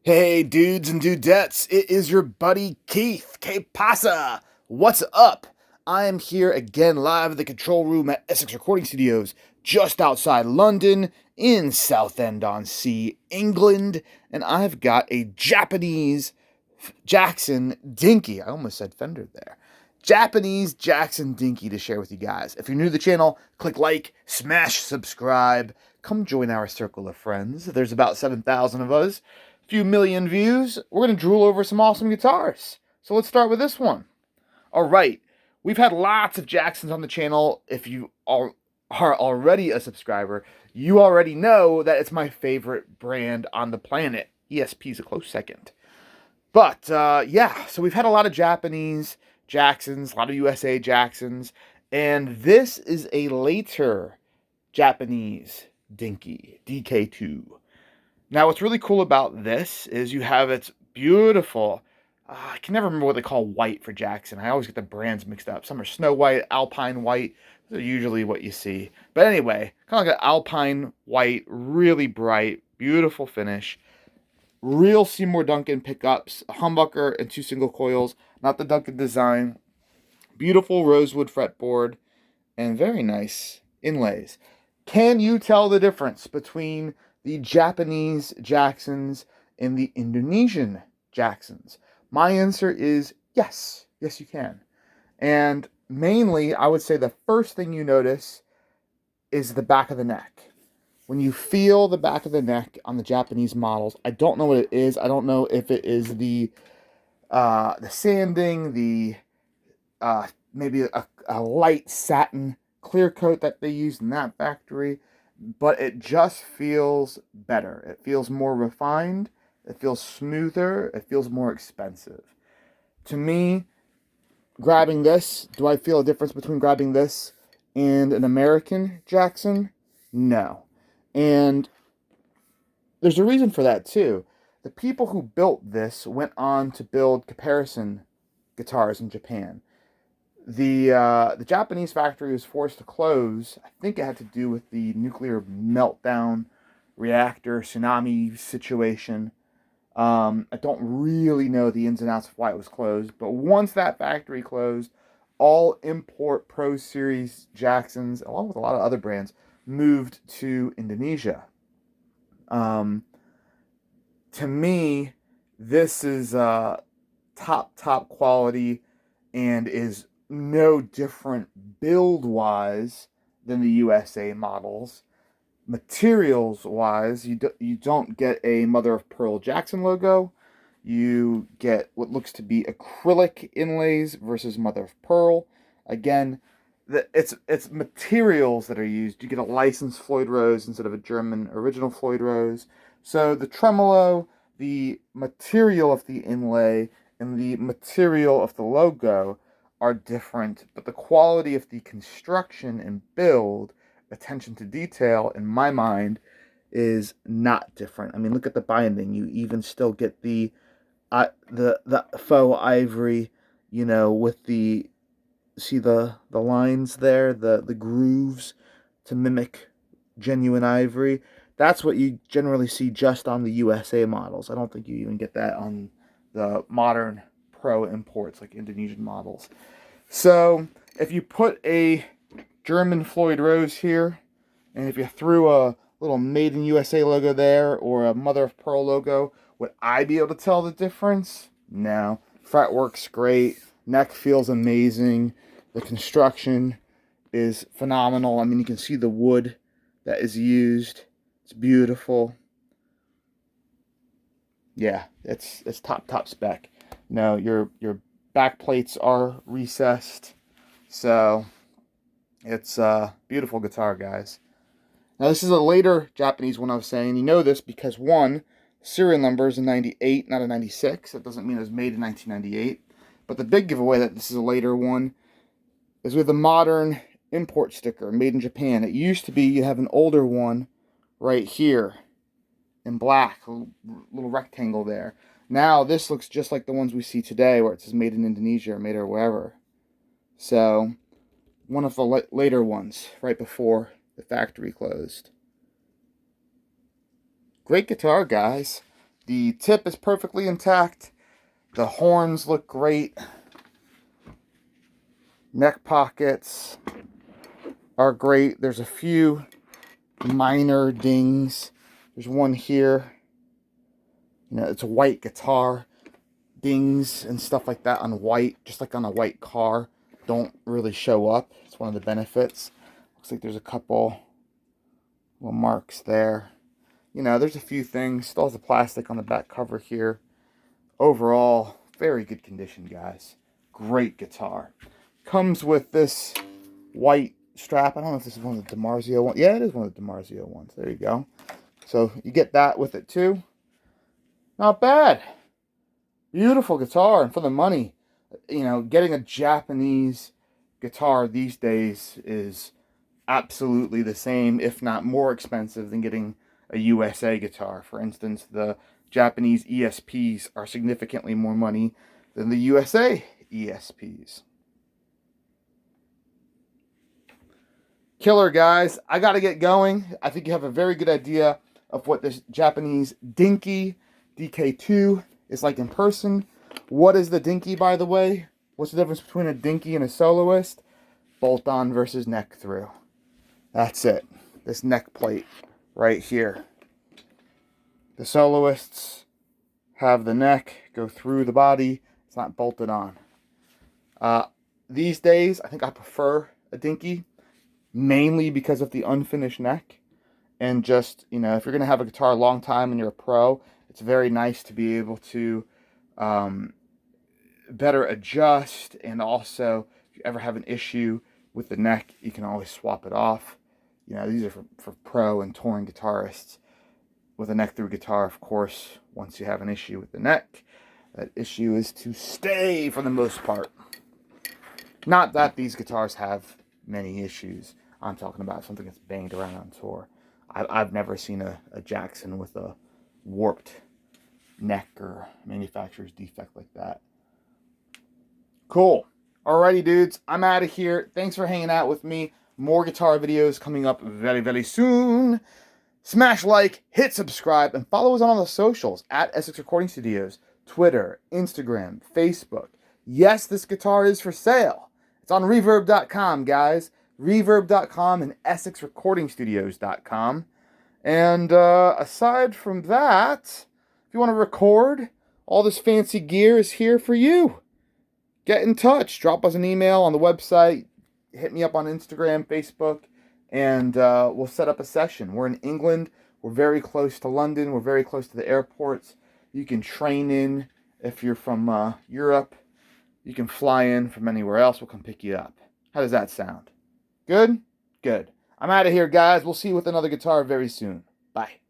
Hey, dudes and dudettes, it is your buddy Keith. Que pasa? What's up? I am here again live at the control room at Essex Recording Studios, just outside London, in Southend-on-Sea, England, and I've got a Japanese Jackson Dinky. I almost said Fender there. Japanese Jackson Dinky to share with you guys. If you're new to the channel, click like, smash subscribe, come join our circle of friends. There's about 7,000 of us, few million views. We're going to drool over some awesome guitars. So let's start with this one. All right, we've had lots of Jacksons on the channel. If you are already a subscriber, you already know that it's my favorite brand on the planet. ESP is a close second. But yeah, so we've had a lot of Japanese Jacksons, a lot of USA Jacksons, and this is a later Japanese Dinky, DK2. Now, what's really cool about this is you have its beautiful, I can never remember what they call white for Jackson. I always get the brands mixed up. Some are Snow White, Alpine White. Those are usually what you see. But anyway, kind of like an Alpine White, really bright, beautiful finish. Real Seymour Duncan pickups, a humbucker, and 2 single coils. Not the Duncan design. Beautiful rosewood fretboard, and very nice inlays. Can you tell the difference between the Japanese Jacksons and the Indonesian Jacksons? My answer is yes. Yes, you can. And mainly, I would say the first thing you notice is the back of the neck. When you feel the back of the neck on the Japanese models, I don't know what it is. I don't know if it is the sanding, the maybe a light satin clear coat that they use in that factory, but it just feels better. It feels more refined. It feels smoother. It feels more expensive. To me, grabbing this, do I feel a difference between grabbing this and an American Jackson? No. And there's a reason for that too. The people who built this went on to build comparison guitars in Japan. The Japanese factory was forced to close. I think it had to do with the nuclear meltdown reactor tsunami situation. I don't really know the ins and outs of why it was closed, but once that factory closed, all import Pro Series Jacksons, along with a lot of other brands, moved to Indonesia. To me, this is top quality and is no different build-wise than the USA models. Materials-wise, you don't get a mother of pearl Jackson logo. You get what looks to be acrylic inlays versus mother of pearl. Again, it's materials that are used. You get a licensed Floyd Rose instead of a German original Floyd Rose. So the tremolo, the material of the inlay, and the material of the logo are different, but the quality of the construction and build, attention to detail, in my mind, is not different. I mean, look at the binding. You even still get the faux ivory, with the, see the lines there, the grooves to mimic genuine ivory. That's what you generally see just on the USA models. I don't think you even get that on the modern pro imports like Indonesian models. So if you put a German Floyd Rose here, and if you threw a little Made in USA logo there or a Mother of Pearl logo, would I be able to tell the difference? No. Fretwork's great. Neck feels amazing. The construction is phenomenal. I mean, you can see the wood that is used. It's beautiful. Yeah, it's top spec. No, your back plates are recessed. So it's a beautiful guitar, guys. Now, this is a later Japanese one I was saying. You know this because, one, serial number is a 98, not a 96. That doesn't mean it was made in 1998. But the big giveaway that this is a later one is with a modern import sticker, made in Japan. It used to be you have an older one right here in black, a little rectangle there. Now, this looks just like the ones we see today where it says made in Indonesia or made or wherever. So, one of the later ones, right before the factory closed. Great guitar, guys. The tip is perfectly intact. The horns look great. Neck pockets are great. There's a few minor dings. There's one here. You know, it's a white guitar. Dings and stuff like that on white, just like on a white car, don't really show up. It's one of the benefits. Looks like there's a couple little marks there. You know, there's a few things. Still has the plastic on the back cover here. Overall, very good condition, guys. Great guitar. Comes with this white strap. I don't know if this is one of the DiMarzio ones. Yeah, it is one of the DiMarzio ones. There you go. So you get that with it too. Not bad. Beautiful guitar, and for the money, you know, getting a Japanese guitar these days is absolutely the same, if not more expensive than getting a USA guitar. For instance, the Japanese ESPs are significantly more money than the USA ESPs. Killer, guys. I got to get going. I think you have a very good idea of what this Japanese Dinky DK2 is like in person. What is the Dinky, by the way? What's the difference between a Dinky and a soloist? Bolt on versus neck through. That's it. This neck plate right here. The soloists have the neck go through the body. It's not bolted on. These days, I think I prefer a Dinky, mainly because of the unfinished neck. And just, you know, if you're going to have a guitar a long time and you're a pro, it's very nice to be able to better adjust. And also, if you ever have an issue with the neck, you can always swap it off. You know, these are for pro and touring guitarists. With a neck through guitar, of course, once you have an issue with the neck, that issue is to stay for the most part. Not that these guitars have many issues. I'm talking about something that's banged around on tour. I've never seen a Jackson with a warped neck or manufacturer's defect like that. Cool. Alrighty, dudes. I'm out of here. Thanks for hanging out with me. More guitar videos coming up very, very soon. Smash like, hit subscribe, and follow us on all the socials at Essex Recording Studios. Twitter, Instagram, Facebook. Yes, this guitar is for sale. It's on Reverb.com, guys. Reverb.com and EssexRecordingStudios.com. And aside from that, if you want to record, all this fancy gear is here for you. Get in touch. Drop us an email on the website. Hit me up on Instagram, Facebook, and we'll set up a session. We're in England. We're very close to London. We're very close to the airports. You can train in if you're from Europe. You can fly in from anywhere else. We'll come pick you up. How does that sound? Good? Good. I'm out of here, guys. We'll see you with another guitar very soon. Bye.